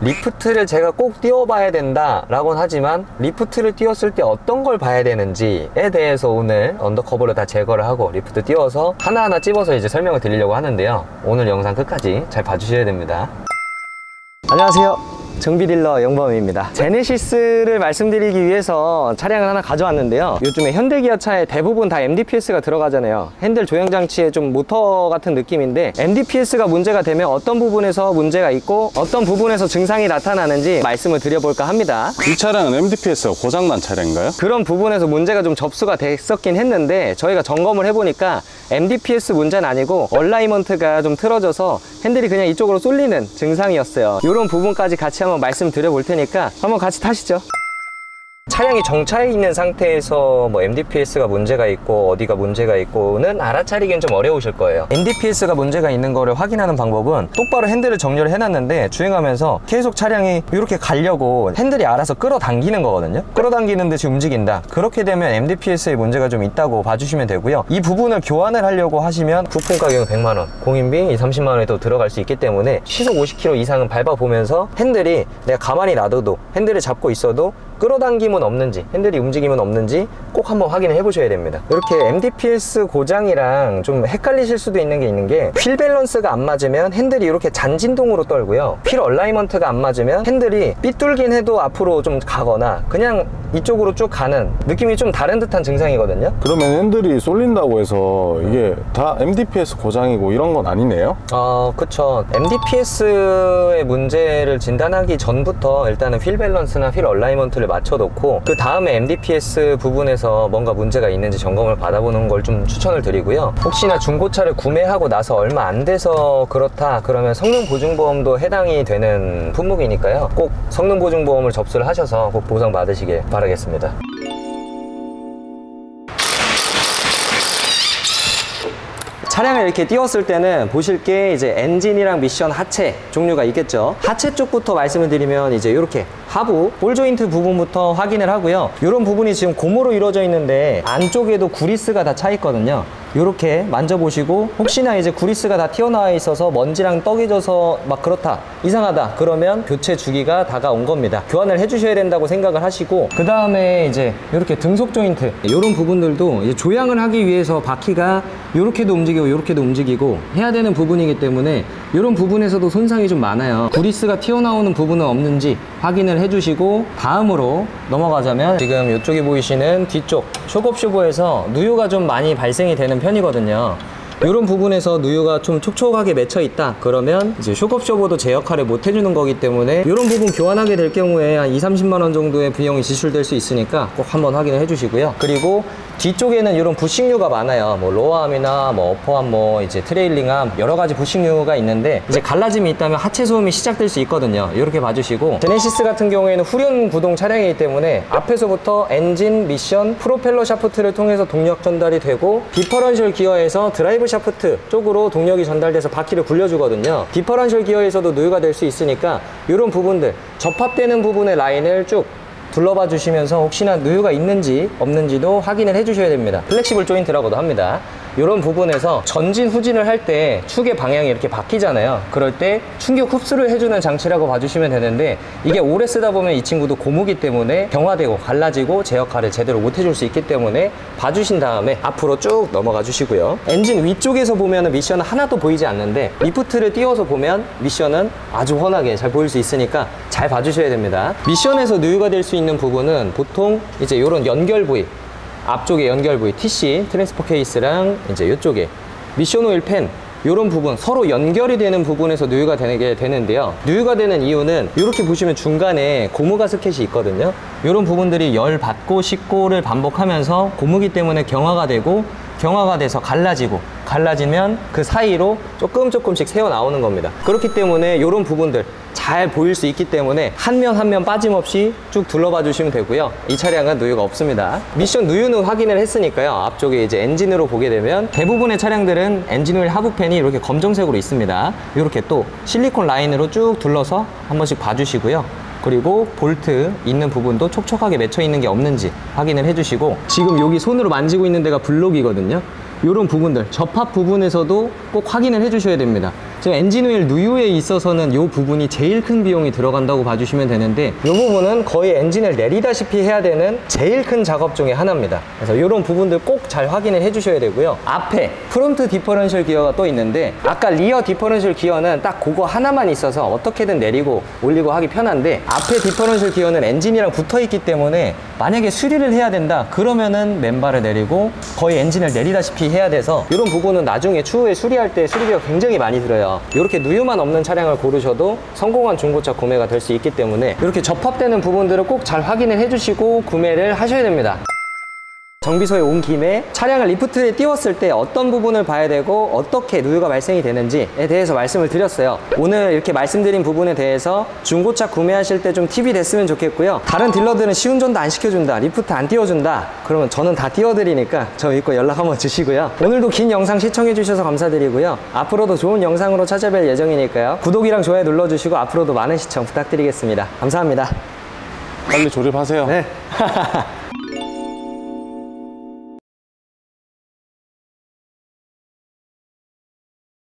리프트를 제가 꼭 띄워봐야 된다 라고는 하지만 리프트를 띄웠을 때 어떤 걸 봐야 되는지에 대해서 오늘 언더커버를 다 제거를 하고 리프트 띄워서 하나하나 찝어서 이제 설명을 드리려고 하는데요, 오늘 영상 끝까지 잘 봐주셔야 됩니다. 안녕하세요, 정비딜러 영범입니다. 제네시스를 말씀드리기 위해서 차량을 하나 가져왔는데요, 요즘에 현대기아차에 대부분 다 MDPS가 들어가잖아요. 핸들 조향장치의 좀 모터 같은 느낌인데, MDPS가 문제가 되면 어떤 부분에서 문제가 있고 어떤 부분에서 증상이 나타나는지 말씀을 드려볼까 합니다. 이 차량은 MDPS가 고장난 차량인가요? 그런 부분에서 문제가 좀 접수가 됐었긴 했는데, 저희가 점검을 해보니까 MDPS 문제는 아니고 얼라이먼트가 좀 틀어져서 핸들이 그냥 이쪽으로 쏠리는 증상이었어요. 이런 부분까지 같이 한번 말씀드려 볼 테니까 한번 같이 타시죠. 차량이 정차해 있는 상태에서 뭐 MDPS가 문제가 있고 어디가 문제가 있고는 알아차리기는 좀 어려우실 거예요. MDPS가 문제가 있는 거를 확인하는 방법은, 똑바로 핸들을 정렬을 해놨는데 주행하면서 계속 차량이 이렇게 가려고 핸들이 알아서 끌어당기는 거거든요. 끌어당기는 듯이 움직인다. 그렇게 되면 MDPS에 문제가 좀 있다고 봐주시면 되고요. 이 부분을 교환을 하려고 하시면 부품 가격은 100만원, 공인비 30만 원이 또 들어갈 수 있기 때문에 시속 50km 이상은 밟아보면서 핸들이 내가 가만히 놔둬도, 핸들을 잡고 있어도 끌어당김은 없는지, 핸들이 움직임은 없는지 꼭 한번 확인을 해보셔야 됩니다. 이렇게 MDPS 고장이랑 좀 헷갈리실 수도 있는 게 휠 밸런스가 안 맞으면 핸들이 이렇게 잔진동으로 떨고요, 휠 얼라이먼트가 안 맞으면 핸들이 삐뚤긴 해도 앞으로 좀 가거나 그냥 이쪽으로 쭉 가는 느낌이 좀 다른 듯한 증상이거든요. 그러면 핸들이 쏠린다고 해서 이게 다 MDPS 고장이고 이런 건 아니네요? 그쵸. MDPS의 문제를 진단하기 전부터 일단은 휠 밸런스나 휠 얼라이먼트를 맞춰놓고 그 다음에 MDPS 부분에서 뭔가 문제가 있는지 점검을 받아보는 걸 좀 추천을 드리고요. 혹시나 중고차를 구매하고 나서 얼마 안 돼서 그렇다 그러면 성능보증보험도 해당이 되는 품목이니까요, 꼭 성능보증보험을 접수를 하셔서 꼭 보상 받으시길 바라겠습니다. 차량을 이렇게 띄웠을 때는 보실 게 이제 엔진이랑 미션 하체 종류가 있겠죠. 하체 쪽부터 말씀을 드리면 이제 이렇게 하부 볼 조인트 부분부터 확인을 하고요. 이런 부분이 지금 고무로 이루어져 있는데 안쪽에도 구리스가 다 차 있거든요. 이렇게 만져보시고, 혹시나 이제 구리스가 다 튀어나와 있어서 먼지랑 떡이 져서 막 그렇다, 이상하다 그러면 교체 주기가 다가온 겁니다. 교환을 해주셔야 된다고 생각을 하시고, 그 다음에 이제 이렇게 등속 조인트 이런 부분들도 이제 조향을 하기 위해서 바퀴가 이렇게도 움직이고 이렇게도 움직이고 해야 되는 부분이기 때문에 이런 부분에서도 손상이 좀 많아요. 구리스가 튀어나오는 부분은 없는지 확인을 해주시고, 다음으로 넘어가자면 지금 이쪽에 보이시는 뒤쪽 쇼크옵쇼버에서 누유가 좀 많이 발생이 되는 편이거든요. 이런 부분에서 누유가 좀 촉촉하게 맺혀 있다 그러면 이제 쇼크옵쇼버도 제 역할을 못 해주는 거기 때문에 이런 부분 교환하게 될 경우에 한 20~30만 원 정도의 비용이 지출될 수 있으니까 꼭 한번 확인을 해주시고요. 그리고 뒤쪽에는 이런 부식류가 많아요. 뭐 로어암이나 뭐 어퍼암, 뭐 이제 트레일링암, 여러 가지 부식류가 있는데 이제 갈라짐이 있다면 하체 소음이 시작될 수 있거든요. 이렇게 봐주시고, 제네시스 같은 경우에는 후륜 구동 차량이기 때문에 앞에서부터 엔진, 미션, 프로펠러 샤프트를 통해서 동력 전달이 되고, 디퍼런셜 기어에서 드라이브 샤프트 쪽으로 동력이 전달돼서 바퀴를 굴려주거든요. 디퍼런셜 기어에서도 누유가 될 수 있으니까 이런 부분들, 접합되는 부분의 라인을 쭉 둘러봐 주시면서 혹시나 누유가 있는지 없는지도 확인을 해 주셔야 됩니다. 플렉시블 조인트라고도 합니다. 이런 부분에서 전진 후진을 할 때 축의 방향이 이렇게 바뀌잖아요. 그럴 때 충격 흡수를 해주는 장치라고 봐주시면 되는데, 이게 오래 쓰다 보면 이 친구도 고무기 때문에 경화되고 갈라지고 제 역할을 제대로 못 해줄 수 있기 때문에 봐주신 다음에 앞으로 쭉 넘어가 주시고요. 엔진 위쪽에서 보면 미션은 하나도 보이지 않는데, 리프트를 띄워서 보면 미션은 아주 훤하게 잘 보일 수 있으니까 잘 봐주셔야 됩니다. 미션에서 누유가 될 수 있는 부분은 보통 이제 이런 연결 부위, 앞쪽에 연결 부위 TC 트랜스퍼 케이스랑 이제 이쪽에 미션 오일 팬, 이런 부분 서로 연결이 되는 부분에서 누유가 되게 되는데요. 누유가 되는 이유는 이렇게 보시면 중간에 고무 가스켓이 있거든요. 이런 부분들이 열 받고 식고를 반복하면서 고무기 때문에 경화가 되고, 경화가 돼서 갈라지고, 갈라지면 그 사이로 조금씩 새어 나오는 겁니다. 그렇기 때문에 이런 부분들 잘 보일 수 있기 때문에 한 면 한 면 빠짐없이 쭉 둘러봐 주시면 되고요. 이 차량은 누유가 없습니다. 미션 누유는 확인을 했으니까요. 앞쪽에 이제 엔진으로 보게 되면 대부분의 차량들은 엔진 오일 하부팬이 이렇게 검정색으로 있습니다. 이렇게 또 실리콘 라인으로 쭉 둘러서 한 번씩 봐주시고요. 그리고 볼트 있는 부분도 촉촉하게 맺혀 있는 게 없는지 확인을 해주시고, 지금 여기 손으로 만지고 있는 데가 블록이거든요. 이런 부분들, 접합 부분에서도 꼭 확인을 해주셔야 됩니다. 지금 엔진 오일 누유에 있어서는 이 부분이 제일 큰 비용이 들어간다고 봐주시면 되는데 이 부분은 거의 엔진을 내리다시피 해야 되는 제일 큰 작업 중에 하나입니다. 그래서 이런 부분들 꼭 잘 확인을 해주셔야 되고요. 앞에 프론트 디퍼런셜 기어가 또 있는데 아까 리어 디퍼런셜 기어는 딱 그거 하나만 있어서 어떻게든 내리고 올리고 하기 편한데 앞에 디퍼런셜 기어는 엔진이랑 붙어 있기 때문에 만약에 수리를 해야 된다 그러면은 맨발을 내리고 거의 엔진을 내리다시피 해야 돼서 이런 부분은 나중에 추후에 수리할 때 수리비가 굉장히 많이 들어요. 이렇게 누유만 없는 차량을 고르셔도 성공한 중고차 구매가 될 수 있기 때문에 이렇게 접합되는 부분들을 꼭 잘 확인을 해주시고 구매를 하셔야 됩니다. 정비소에 온 김에 차량을 리프트에 띄웠을 때 어떤 부분을 봐야 되고 어떻게 누유가 발생이 되는지에 대해서 말씀을 드렸어요. 오늘 이렇게 말씀드린 부분에 대해서 중고차 구매하실 때 좀 팁이 됐으면 좋겠고요. 다른 딜러들은 시운전도 안 시켜준다, 리프트 안 띄워준다, 그러면 저는 다 띄워드리니까 저 믿고 연락 한번 주시고요. 오늘도 긴 영상 시청해 주셔서 감사드리고요. 앞으로도 좋은 영상으로 찾아뵐 예정이니까요. 구독이랑 좋아요 눌러주시고 앞으로도 많은 시청 부탁드리겠습니다. 감사합니다. 빨리 조립하세요. 네.